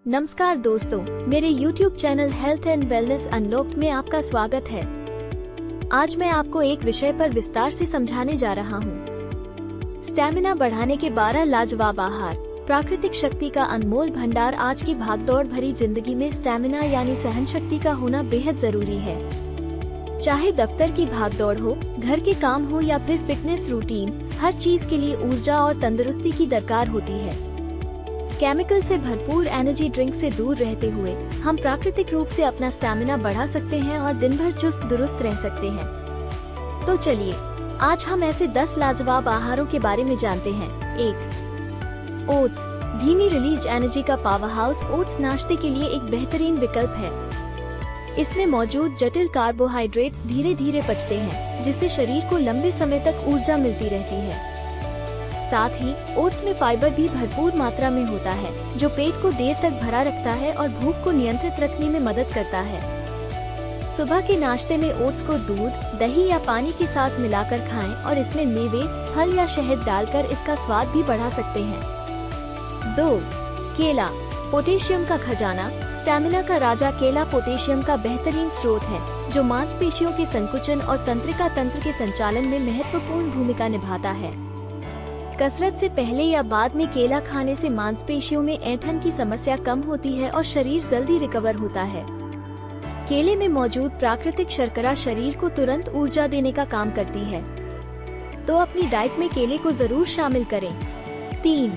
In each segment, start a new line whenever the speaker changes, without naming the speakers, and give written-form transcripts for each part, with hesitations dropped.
नमस्कार दोस्तों, मेरे YouTube channel health and wellness unlocked में आपका स्वागत है। आज मैं आपको एक विषय पर विस्तार से समझाने जा रहा हूँ। स्टैमिना बढ़ाने के 12 लाजवाब आहार। प्राकृतिक शक्ति का अनमोल भंडार। आज की भागदौड़ भरी जिंदगी में स्टैमिना यानी सहन शक्ति का होना बेहद जरूरी है। चाहे दफ्तर की भागदौड़ हो, घर के काम हो या फिर फिटनेस रूटीन, हर चीज के लिए ऊर्जा और तंदुरुस्ती की दरकार होती है। केमिकल से भरपूर एनर्जी ड्रिंक से दूर रहते हुए हम प्राकृतिक रूप से अपना स्टैमिना बढ़ा सकते हैं और दिन भर चुस्त दुरुस्त रह सकते हैं। तो चलिए, आज हम ऐसे 10 लाजवाब आहारों के बारे में जानते हैं। 1. ओट्स। धीमी रिलीज एनर्जी का पावर हाउस। ओट्स नाश्ते के लिए एक बेहतरीन विकल्प है। इसमें मौजूद जटिल कार्बोहाइड्रेट्स धीरे धीरे पचते हैं, जिससे शरीर को लंबे समय तक ऊर्जा मिलती रहती है। साथ ही ओट्स में फाइबर भी भरपूर मात्रा में होता है, जो पेट को देर तक भरा रखता है और भूख को नियंत्रित रखने में मदद करता है। सुबह के नाश्ते में ओट्स को दूध, दही या पानी के साथ मिलाकर खाएं और इसमें मेवे, फल या शहद डालकर इसका स्वाद भी बढ़ा सकते हैं। 2. केला। पोटेशियम का खजाना। स्टैमिना का राजा केला पोटेशियम का बेहतरीन स्रोत है, जो मांसपेशियों के संकुचन और तंत्रिका तंत्र के संचालन में महत्वपूर्ण भूमिका निभाता है। कसरत से पहले या बाद में केला खाने से मांसपेशियों में ऐंठन की समस्या कम होती है और शरीर जल्दी रिकवर होता है। केले में मौजूद प्राकृतिक शर्करा शरीर को तुरंत ऊर्जा देने का काम करती है, तो अपनी डाइट में केले को जरूर शामिल करें। 3.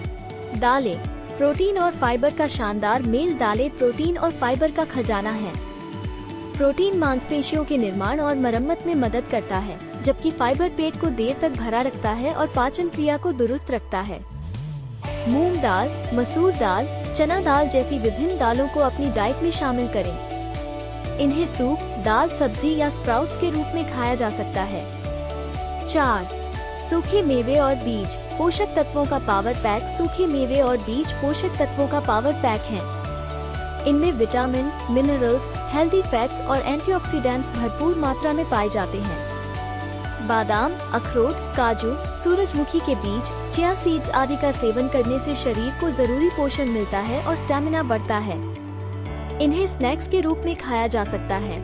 दालें। प्रोटीन और फाइबर का शानदार मेल। दालें प्रोटीन और फाइबर का खजाना है। प्रोटीन मांसपेशियों के निर्माण और मरम्मत में मदद करता है, जबकि फाइबर पेट को देर तक भरा रखता है और पाचन क्रिया को दुरुस्त रखता है। मूंग दाल, मसूर दाल, चना दाल जैसी विभिन्न दालों को अपनी डाइट में शामिल करें। इन्हें सूप, दाल, सब्जी या स्प्राउट्स के रूप में खाया जा सकता है। 4. सूखे मेवे और बीज। पोषक तत्वों का पावर पैक। सूखे मेवे और बीज पोषक तत्वों का पावर पैक हैं। इनमें विटामिन, मिनरल्स, हेल्दी फैट्स और एंटीऑक्सीडेंट्स भरपूर मात्रा में पाए जाते हैं। बादाम, अखरोट, काजू, सूरजमुखी के बीज, चिया सीड्स आदि का सेवन करने से शरीर को जरूरी पोषण मिलता है और स्टैमिना बढ़ता है। इन्हें स्नैक्स के रूप में खाया जा सकता है।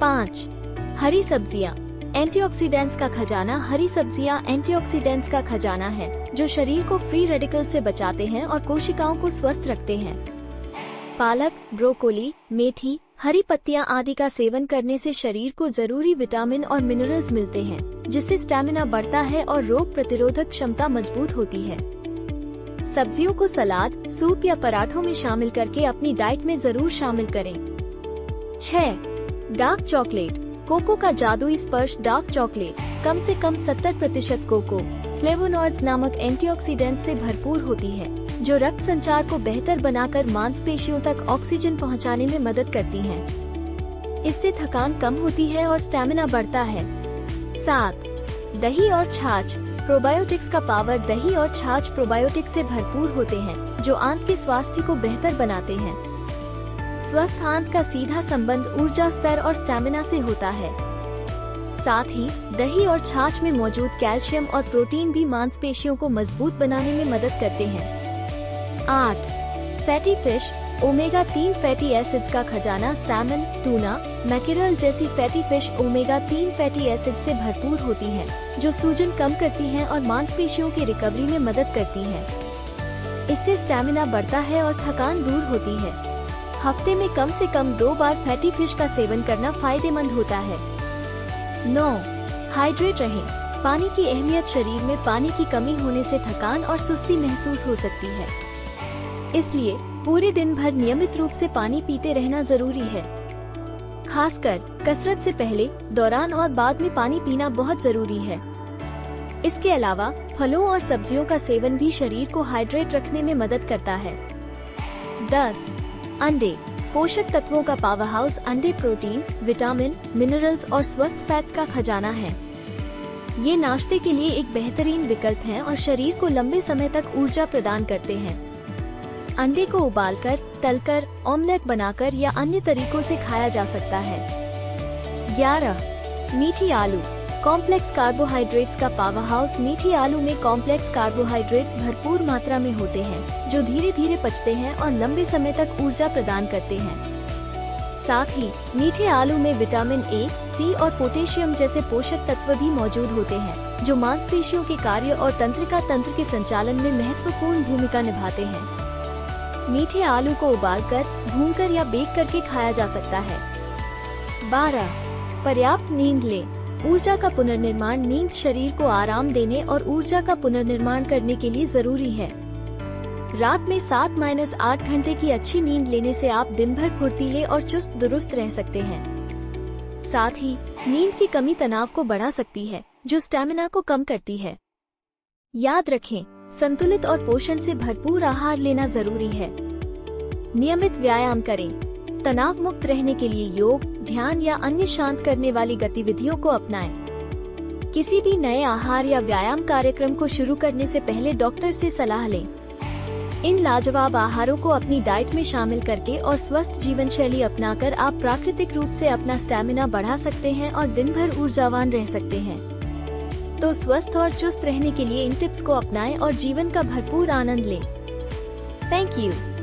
5. हरी सब्जियां। एंटीऑक्सीडेंट्स का खजाना। हरी सब्जियां एंटीऑक्सीडेंट्स का खजाना है, जो शरीर को फ्री रेडिकल से बचाते हैं और कोशिकाओं को स्वस्थ रखते हैं। पालक, ब्रोकोली, मेथी, हरी पत्तियां आदि का सेवन करने से शरीर को जरूरी विटामिन और मिनरल्स मिलते हैं, जिससे स्टैमिना बढ़ता है और रोग प्रतिरोधक क्षमता मजबूत होती है। सब्जियों को सलाद, सूप या पराठों में शामिल करके अपनी डाइट में जरूर शामिल करें। 6. Dark chocolate. कोको का जादुई स्पर्श। डार्क चॉकलेट कम से कम 70% कोको फ्लेवोनॉइड्स नामक एंटीऑक्सीडेंट से भरपूर होती है, जो रक्त संचार को बेहतर बनाकर मांसपेशियों तक ऑक्सीजन पहुंचाने में मदद करती हैं। इससे थकान कम होती है और स्टैमिना बढ़ता है। 7. दही और छाछ। प्रोबायोटिक्स का पावर। दही और छाछ प्रोबायोटिक्स से भरपूर होते हैं, जो आंत के स्वास्थ्य को बेहतर बनाते हैं। स्वस्थ आंत का सीधा संबंध ऊर्जा स्तर और स्टैमिना से होता है। साथ ही दही और छाछ में मौजूद कैल्शियम और प्रोटीन भी मांसपेशियों को मजबूत बनाने में मदद करते हैं। 8. Fatty fish. Omega 3 fatty acids का खजाना। सैमन, टूना, मैकेरल जैसी fatty fish omega 3 fatty acid से भरपूर होती हैं, जो सूजन कम करती हैं और मांसपेशियों की रिकवरी में मदद करती हैं। इससे स्टैमिना बढ़ता है और थकान दूर होती है। हफ्ते में कम से कम 2 बार फैटी फिश का सेवन करना फायदेमंद होता है। 9. हाइड्रेट रहें। पानी की अहमियत। शरीर में पानी की कमी होने से थकान और सुस्ती महसूस हो सकती है, इसलिए पूरे दिन भर नियमित रूप से पानी पीते रहना जरूरी है। खासकर कसरत से पहले, दौरान और बाद में पानी पीना बहुत जरूरी है। इसके अलावा फलों और सब्जियों का सेवन भी शरीर को हाइड्रेट रखने में मदद करता है। 10. अंडे। पोषक तत्वों का पावर हाउस। अंडे प्रोटीन, विटामिन, मिनरल्स और स्वस्थ फैट्स का खजाना है। ये नाश्ते के लिए एक बेहतरीन विकल्प हैं और शरीर को लंबे समय तक ऊर्जा प्रदान करते हैं। अंडे को उबालकर, तलकर, ऑमलेट बनाकर या अन्य तरीकों से खाया जा सकता है। 11. मीठी आलू। कॉम्प्लेक्स कार्बोहाइड्रेट्स का पावर हाउस। मीठी आलू में कॉम्प्लेक्स कार्बोहाइड्रेट्स भरपूर मात्रा में होते हैं, जो धीरे धीरे पचते हैं और लंबे समय तक ऊर्जा प्रदान करते हैं। साथ ही मीठे आलू में विटामिन ए, सी और पोटेशियम जैसे पोषक तत्व भी मौजूद होते हैं, जो मांसपेशियों के कार्य और तंत्रिका तंत्र के संचालन में महत्वपूर्ण भूमिका निभाते हैं। मीठे आलू को उबालकर, भूनकर या बेक करके खाया जा सकता है। 12. पर्याप्त नींद लें। ऊर्जा का पुनर्निर्माण। नींद शरीर को आराम देने और ऊर्जा का पुनर्निर्माण करने के लिए जरूरी है। रात में 7-8 घंटे की अच्छी नींद लेने से आप दिन भर फुर्तीले और चुस्त दुरुस्त रह सकते हैं। साथ ही नींद की कमी तनाव को बढ़ा सकती है, जो स्टैमिना को कम करती है। याद रखें, संतुलित और पोषण से भरपूर आहार लेना जरूरी है। नियमित व्यायाम करें। तनाव मुक्त रहने के लिए योग, ध्यान या अन्य शांत करने वाली गतिविधियों को अपनाएं। किसी भी नए आहार या व्यायाम कार्यक्रम को शुरू करने से पहले डॉक्टर से सलाह लें। इन लाजवाब आहारों को अपनी डाइट में शामिल करके और स्वस्थ जीवन शैली अपनाकर आप प्राकृतिक रूप से अपना स्टैमिना बढ़ा सकते हैं और दिन भर ऊर्जावान रह सकते हैं। तो स्वस्थ और चुस्त रहने के लिए इन टिप्स को अपनाएं और जीवन का भरपूर आनंद लें। Thank you.